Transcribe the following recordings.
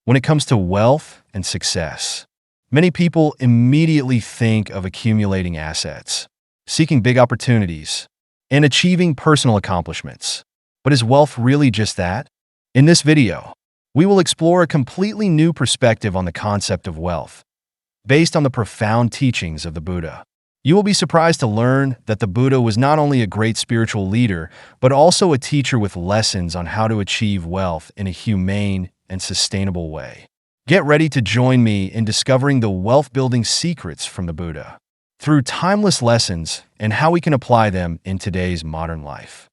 When it comes to wealth and success, many people immediately think of accumulating assets, seeking big opportunities, and achieving personal accomplishments. But is wealth really just that? In this video, we will explore a completely new perspective on the concept of wealth, based on the profound teachings of the Buddha. You will be surprised to learn that the Buddha was not only a great spiritual leader, but also a teacher with lessons on how to achieve wealth in a humane and sustainable way. Get ready to join me in discovering the wealth-building secrets from the Buddha, through timeless lessons and how we can apply them in today's modern life.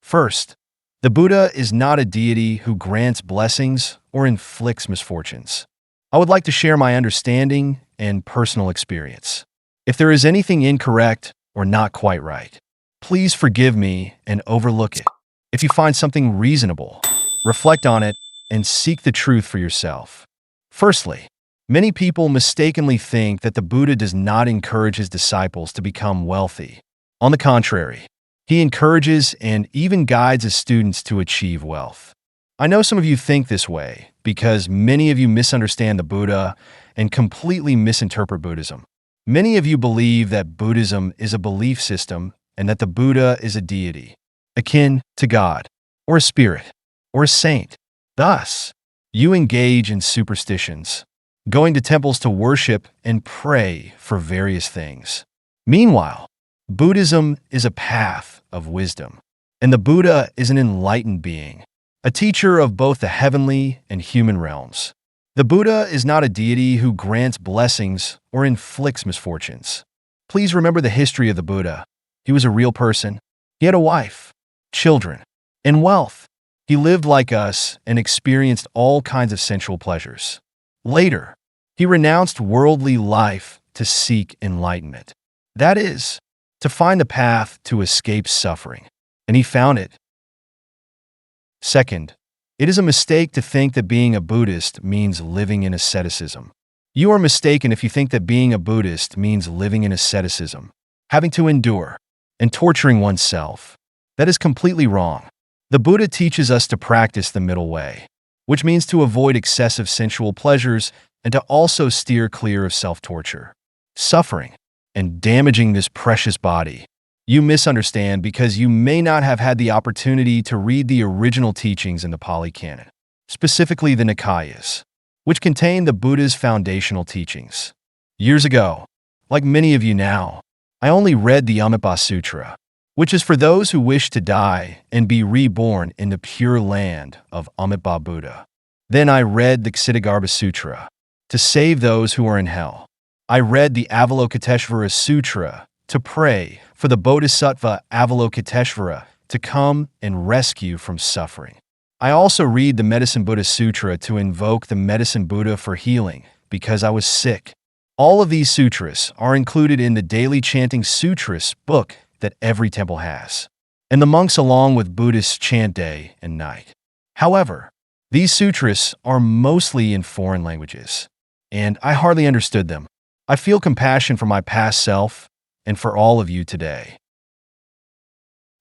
First, the Buddha is not a deity who grants blessings or inflicts misfortunes. I would like to share my understanding and personal experience. If there is anything incorrect or not quite right, please forgive me and overlook it. If you find something reasonable, reflect on it and seek the truth for yourself. Firstly, many people mistakenly think that the Buddha does not encourage his disciples to become wealthy. On the contrary, he encourages and even guides his students to achieve wealth. I know some of you think this way because many of you misunderstand the Buddha and completely misinterpret Buddhism. Many of you believe that Buddhism is a belief system and that the Buddha is a deity, akin to God, or a spirit, or a saint. Thus, you engage in superstitions, going to temples to worship and pray for various things. Meanwhile, Buddhism is a path of wisdom, and the Buddha is an enlightened being, a teacher of both the heavenly and human realms. The Buddha is not a deity who grants blessings or inflicts misfortunes. Please remember the history of the Buddha. He was a real person. He had a wife, children, and wealth. He lived like us and experienced all kinds of sensual pleasures. Later, he renounced worldly life to seek enlightenment. That is, to find the path to escape suffering. And he found it. Second, it is a mistake to think that being a Buddhist means living in asceticism. You are mistaken if you think that being a Buddhist means living in asceticism, having to endure, and torturing oneself. That is completely wrong. The Buddha teaches us to practice the middle way, which means to avoid excessive sensual pleasures and to also steer clear of self-torture, suffering, and damaging this precious body. You misunderstand because you may not have had the opportunity to read the original teachings in the Pali Canon, specifically the Nikayas, which contain the Buddha's foundational teachings. Years ago, like many of you now, I only read the Amitabha Sutra, which is for those who wish to die and be reborn in the pure land of Amitabha Buddha. Then I read the Ksitigarbha Sutra, to save those who are in hell. I read the Avalokiteshvara Sutra, to pray for the Bodhisattva Avalokiteshvara to come and rescue from suffering. I also read the Medicine Buddha Sutra to invoke the Medicine Buddha for healing because I was sick. All of these sutras are included in the daily chanting sutras book that every temple has, and the monks along with Buddhists chant day and night. However, these sutras are mostly in foreign languages, and I hardly understood them. I feel compassion for my past self and for all of you today.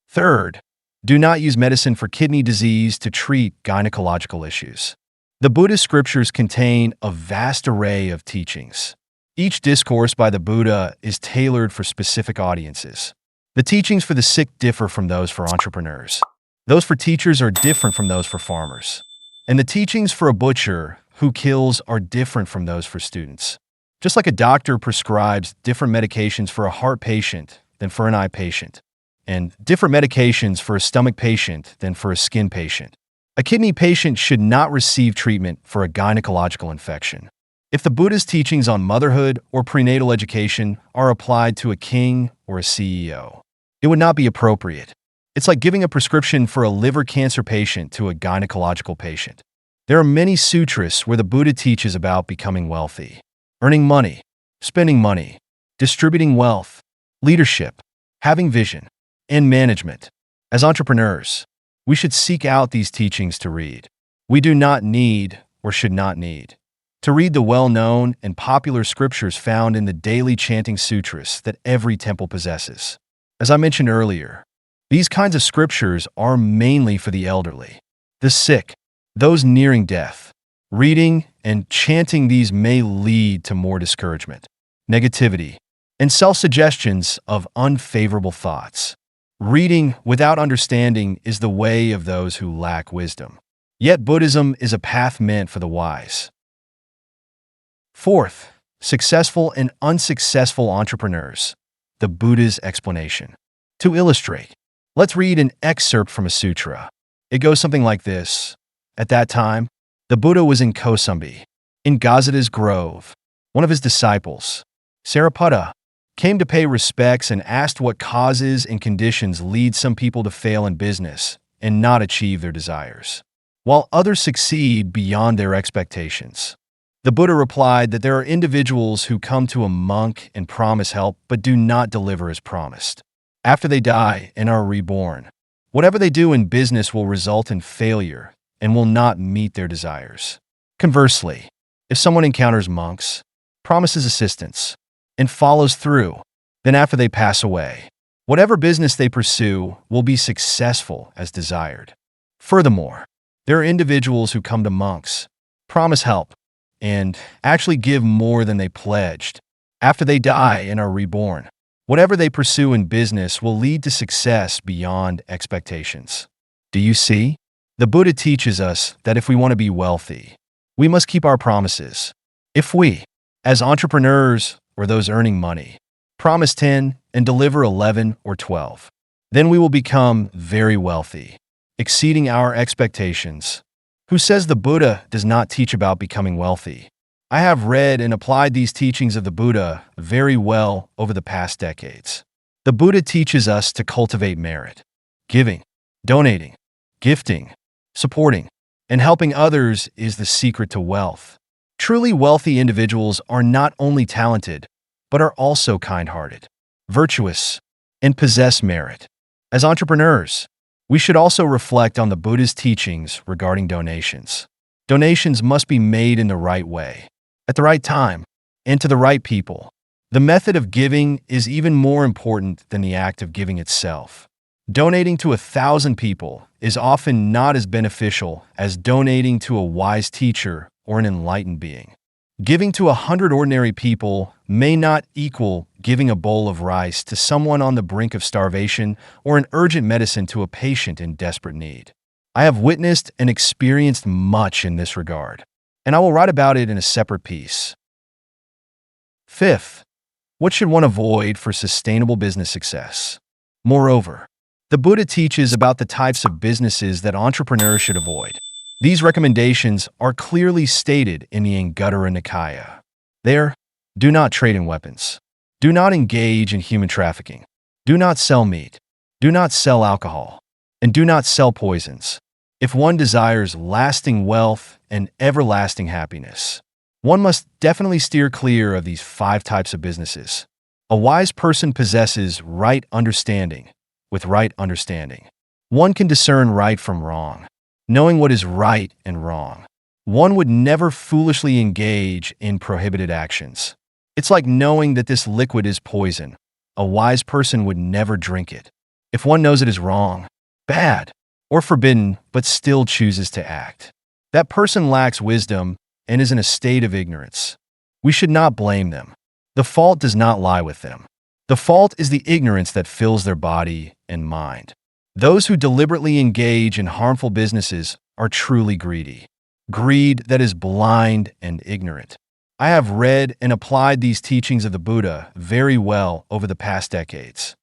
Third, do not use medicine for kidney disease to treat gynecological issues. The Buddhist scriptures contain a vast array of teachings. Each discourse by the Buddha is tailored for specific audiences. The teachings for the sick differ from those for entrepreneurs. Those for teachers are different from those for farmers. And the teachings for a butcher who kills are different from those for students. Just like a doctor prescribes different medications for a heart patient than for an eye patient, and different medications for a stomach patient than for a skin patient, a kidney patient should not receive treatment for a gynecological infection. If the Buddha's teachings on motherhood or prenatal education are applied to a king or a CEO, it would not be appropriate. It's like giving a prescription for a liver cancer patient to a gynecological patient. There are many sutras where the Buddha teaches about becoming wealthy, earning money, spending money, distributing wealth, leadership, having vision, and management. As entrepreneurs, we should seek out these teachings to read. We do not need, or should not need, to read the well-known and popular scriptures found in the daily chanting sutras that every temple possesses. As I mentioned earlier, these kinds of scriptures are mainly for the elderly, the sick, those nearing death, Reading and chanting these may lead to more discouragement, negativity, and self-suggestions of unfavorable thoughts. Reading without understanding is the way of those who lack wisdom. Yet Buddhism is a path meant for the wise. Fourth, successful and unsuccessful entrepreneurs. The Buddha's explanation. To illustrate, let's read an excerpt from a sutra. It goes something like this. At that time, the Buddha was in Kosambi, in Gazada's grove. One of his disciples, Sariputta, came to pay respects and asked what causes and conditions lead some people to fail in business and not achieve their desires, while others succeed beyond their expectations. The Buddha replied that there are individuals who come to a monk and promise help but do not deliver as promised. After they die and are reborn, whatever they do in business will result in failure and will not meet their desires. Conversely, if someone encounters monks, promises assistance, and follows through, then after they pass away, whatever business they pursue will be successful as desired. Furthermore, there are individuals who come to monks, promise help, and actually give more than they pledged. After they die and are reborn, whatever they pursue in business will lead to success beyond expectations. Do you see? The Buddha teaches us that if we want to be wealthy, we must keep our promises. If we, as entrepreneurs or those earning money, promise 10 and deliver 11 or 12, then we will become very wealthy, exceeding our expectations. Who says the Buddha does not teach about becoming wealthy? I have read and applied these teachings of the Buddha very well over the past decades. The Buddha teaches us to cultivate merit. Giving, donating, gifting, supporting, and helping others is the secret to wealth. Truly wealthy individuals are not only talented, but are also kind-hearted, virtuous, and possess merit. As entrepreneurs, we should also reflect on the Buddha's teachings regarding donations. Donations must be made in the right way, at the right time, and to the right people. The method of giving is even more important than the act of giving itself. Donating to 1,000 people is often not as beneficial as donating to a wise teacher or an enlightened being. Giving to 100 ordinary people may not equal giving a bowl of rice to someone on the brink of starvation or an urgent medicine to a patient in desperate need. I have witnessed and experienced much in this regard, and I will write about it in a separate piece. Fifth, what should one avoid for sustainable business success? Moreover, the Buddha teaches about the types of businesses that entrepreneurs should avoid. These recommendations are clearly stated in the Anguttara Nikaya. There, do not trade in weapons. Do not engage in human trafficking. Do not sell meat. Do not sell alcohol. And do not sell poisons. If one desires lasting wealth and everlasting happiness, one must definitely steer clear of these 5 types of businesses. A wise person possesses right understanding. With right understanding, one can discern right from wrong. Knowing what is right and wrong, one would never foolishly engage in prohibited actions. It's like knowing that this liquid is poison. A wise person would never drink it. If one knows it is wrong, bad, or forbidden, but still chooses to act, that person lacks wisdom and is in a state of ignorance. We should not blame them. The fault does not lie with them. The fault is the ignorance that fills their body and mind. Those who deliberately engage in harmful businesses are truly greedy. Greed that is blind and ignorant. I have read and applied these teachings of the Buddha very well over the past decades.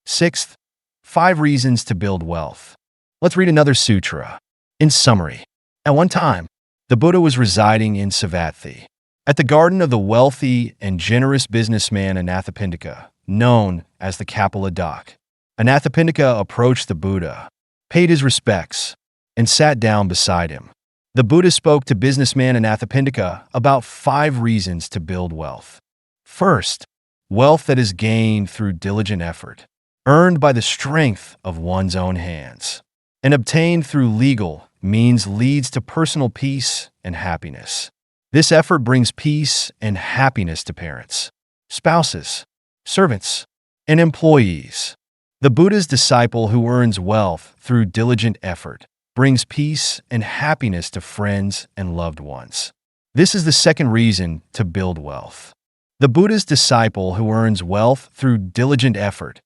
Sixth, 5 reasons to build wealth. Let's read another sutra. In summary, at one time, the Buddha was residing in Savatthi, at the garden of the wealthy and generous businessman Anathapindika, known as the Kapila Dak. Anathapindika approached the Buddha, paid his respects, and sat down beside him. The Buddha spoke to businessman Anathapindika about 5 reasons to build wealth. First, wealth that is gained through diligent effort, earned by the strength of one's own hands, and obtained through legal means leads to personal peace and happiness. This effort brings peace and happiness to parents, spouses, servants, and employees. The Buddha's disciple who earns wealth through diligent effort brings peace and happiness to friends and loved ones. This is the second reason to build wealth. The Buddha's disciple who earns wealth through diligent effort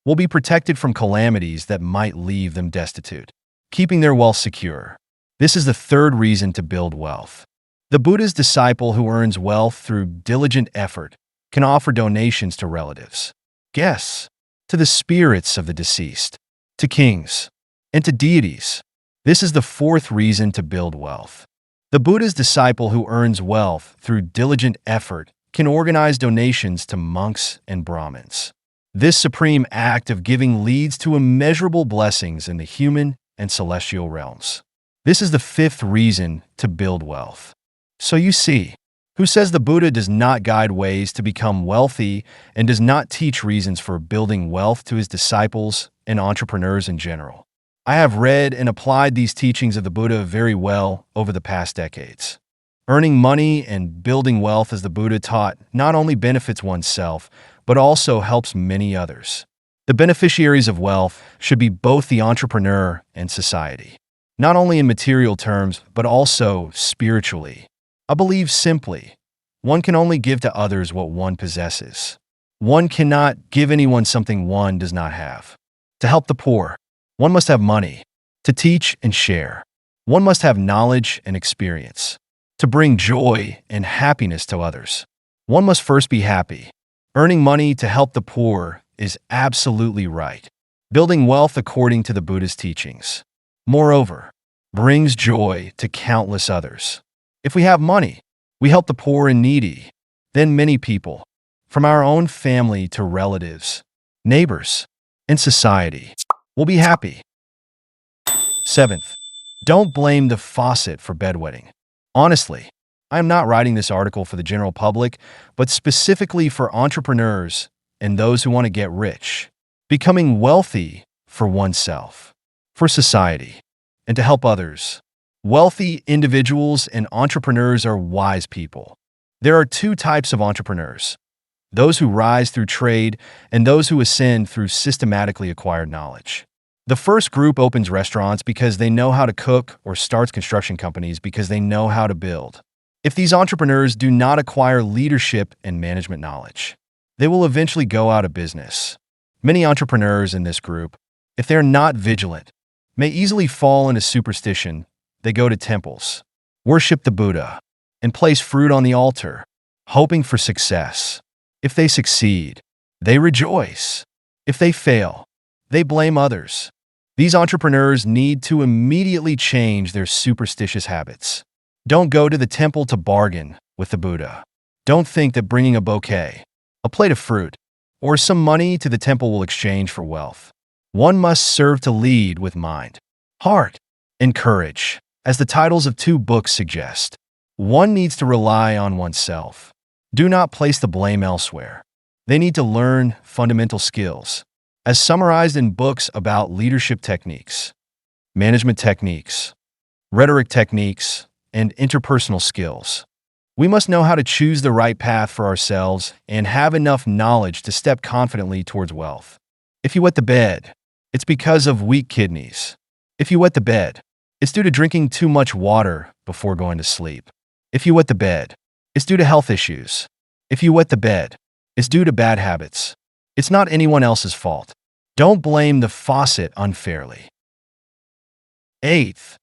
will be protected from calamities that might leave them destitute, keeping their wealth secure. This is the third reason to build wealth. The Buddha's disciple who earns wealth through diligent effort can offer donations to relatives, guests, to the spirits of the deceased, to kings, and to deities. This is the fourth reason to build wealth. The Buddha's disciple who earns wealth through diligent effort can organize donations to monks and Brahmins. This supreme act of giving leads to immeasurable blessings in the human and celestial realms. This is the fifth reason to build wealth. So you see, who says the Buddha does not guide ways to become wealthy and does not teach reasons for building wealth to his disciples and entrepreneurs in general? I have read and applied these teachings of the Buddha very well over the past decades. Earning money and building wealth as the Buddha taught not only benefits oneself, but also helps many others. The beneficiaries of wealth should be both the entrepreneur and society, not only in material terms, but also spiritually. I believe simply, one can only give to others what one possesses. One cannot give anyone something one does not have. To help the poor, one must have money. To teach and share, one must have knowledge and experience. To bring joy and happiness to others, one must first be happy. Earning money to help the poor is absolutely right. Building wealth according to the Buddha's teachings, moreover, brings joy to countless others. If we have money, we help the poor and needy. Then many people, from our own family to relatives, neighbors, and society, will be happy. Seventh, don't blame the faucet for bedwetting. Honestly, I am not writing this article for the general public, but specifically for entrepreneurs and those who want to get rich, becoming wealthy for oneself, for society, and to help others. Wealthy individuals and entrepreneurs are wise people. There are two types of entrepreneurs: those who rise through trade and those who ascend through systematically acquired knowledge. The first group opens restaurants because they know how to cook or starts construction companies because they know how to build. If these entrepreneurs do not acquire leadership and management knowledge, they will eventually go out of business. Many entrepreneurs in this group, if they are not vigilant, may easily fall into superstition. They go to temples, worship the Buddha, and place fruit on the altar, hoping for success. If they succeed, they rejoice. If they fail, they blame others. These entrepreneurs need to immediately change their superstitious habits. Don't go to the temple to bargain with the Buddha. Don't think that bringing a bouquet, a plate of fruit, or some money to the temple will exchange for wealth. One must serve to lead with mind, heart, and courage, as the titles of two books suggest. One needs to rely on oneself. Do not place the blame elsewhere. They need to learn fundamental skills, as summarized in books about leadership techniques, management techniques, rhetoric techniques, and interpersonal skills. We must know how to choose the right path for ourselves and have enough knowledge to step confidently towards wealth. If you wet the bed, it's because of weak kidneys. If you wet the bed, it's due to drinking too much water before going to sleep. If you wet the bed, it's due to health issues. If you wet the bed, it's due to bad habits. It's not anyone else's fault. Don't blame the faucet unfairly. Eighth,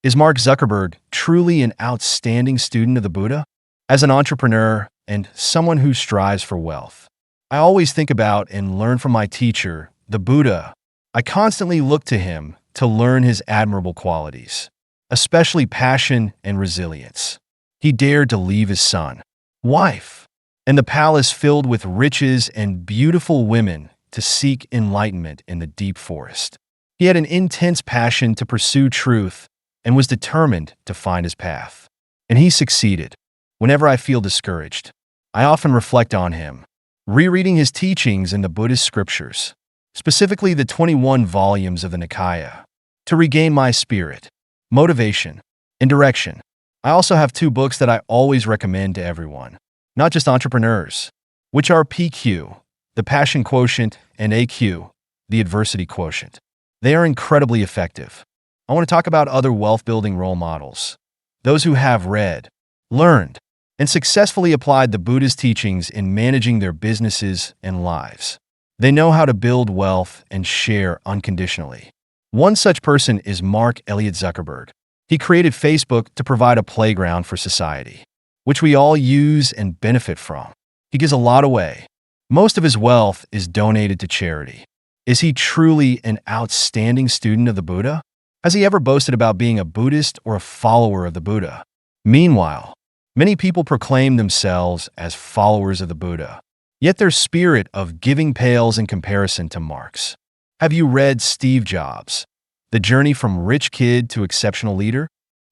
is Mark Zuckerberg truly an outstanding student of the Buddha? As an entrepreneur and someone who strives for wealth, I always think about and learn from my teacher, the Buddha. I constantly look to him to learn his admirable qualities, especially passion and resilience. He dared to leave his son, wife, and the palace filled with riches and beautiful women to seek enlightenment in the deep forest. He had an intense passion to pursue truth and was determined to find his path. And he succeeded. Whenever I feel discouraged, I often reflect on him, rereading his teachings in the Buddhist scriptures, specifically the 21 volumes of the Nikaya, to regain my spirit, motivation, and direction. I also have two books that I always recommend to everyone, not just entrepreneurs, which are PQ, the Passion Quotient, and AQ, the Adversity Quotient. They are incredibly effective. I want to talk about other wealth-building role models. Those who have read, learned, and successfully applied the Buddhist teachings in managing their businesses and lives. They know how to build wealth and share unconditionally. One such person is Mark Elliott Zuckerberg. He created Facebook to provide a playground for society, which we all use and benefit from. He gives a lot away. Most of his wealth is donated to charity. Is he truly an outstanding student of the Buddha? Has he ever boasted about being a Buddhist or a follower of the Buddha? Meanwhile, many people proclaim themselves as followers of the Buddha, yet their spirit of giving pales in comparison to Mark's. Have you read Steve Jobs, The Journey from Rich Kid to Exceptional Leader?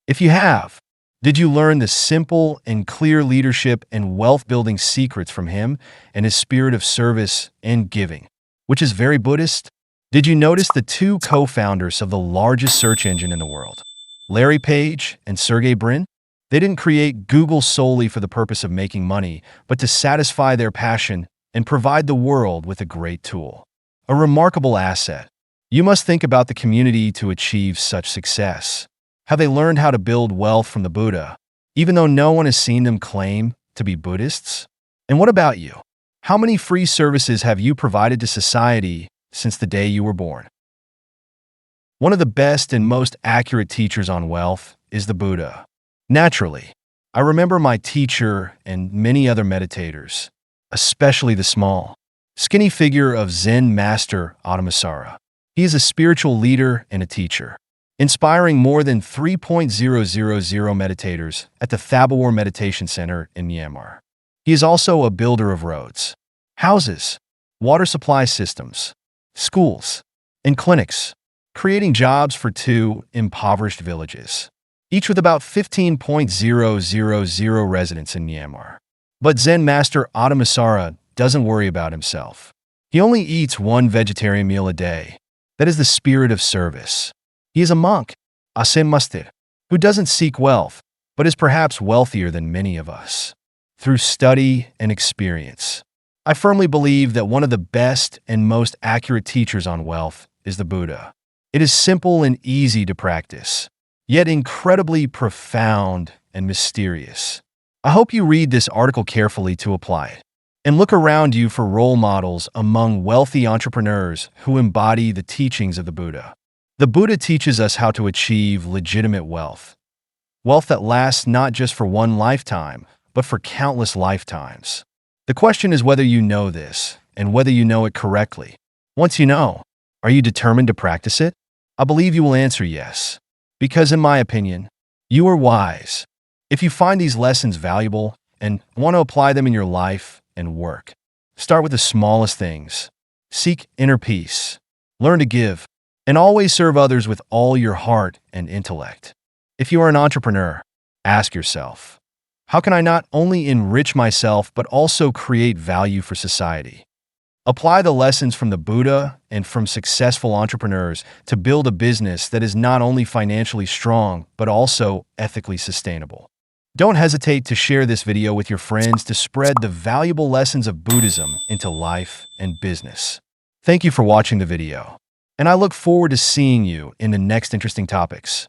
If you have, did you learn the simple and clear leadership and wealth-building secrets from him and his spirit of service and giving, which is very Buddhist? Did you notice the two co-founders of the largest search engine in the world, Larry Page and Sergey Brin? They didn't create Google solely for the purpose of making money, but to satisfy their passion and provide the world with a great tool. A remarkable asset. You must think about the community to achieve such success. Have they learned how to build wealth from the Buddha, even though no one has seen them claim to be Buddhists? And what about you? How many free services have you provided to society since the day you were born? One of the best and most accurate teachers on wealth is the Buddha. Naturally, I remember my teacher and many other meditators, especially the small, skinny figure of Zen master Adamasara. He is a spiritual leader and a teacher, inspiring more than 3,000 meditators at the Thabawar Meditation Center in Myanmar. He is also a builder of roads, houses, water supply systems, schools, and clinics, creating jobs for 2 impoverished villages, each with about 15,000 residents in Myanmar. But Zen master Adamasara doesn't worry about himself. He only eats 1 vegetarian meal a day. That is the spirit of service. He is a monk, Asem Mustir, who doesn't seek wealth, but is perhaps wealthier than many of us, through study and experience. I firmly believe that one of the best and most accurate teachers on wealth is the Buddha. It is simple and easy to practice, yet incredibly profound and mysterious. I hope you read this article carefully to apply it, and look around you for role models among wealthy entrepreneurs who embody the teachings of the Buddha. The Buddha teaches us how to achieve legitimate wealth, wealth that lasts not just for one lifetime, but for countless lifetimes. The question is whether you know this, and whether you know it correctly. Once you know, are you determined to practice it? I believe you will answer yes, because in my opinion, you are wise. If you find these lessons valuable and want to apply them in your life and work, start with the smallest things. Seek inner peace, learn to give, and always serve others with all your heart and intellect. If you are an entrepreneur, ask yourself, how can I not only enrich myself but also create value for society? Apply the lessons from the Buddha and from successful entrepreneurs to build a business that is not only financially strong but also ethically sustainable. Don't hesitate to share this video with your friends to spread the valuable lessons of Buddhism into life and business. Thank you for watching the video, and I look forward to seeing you in the next interesting topics.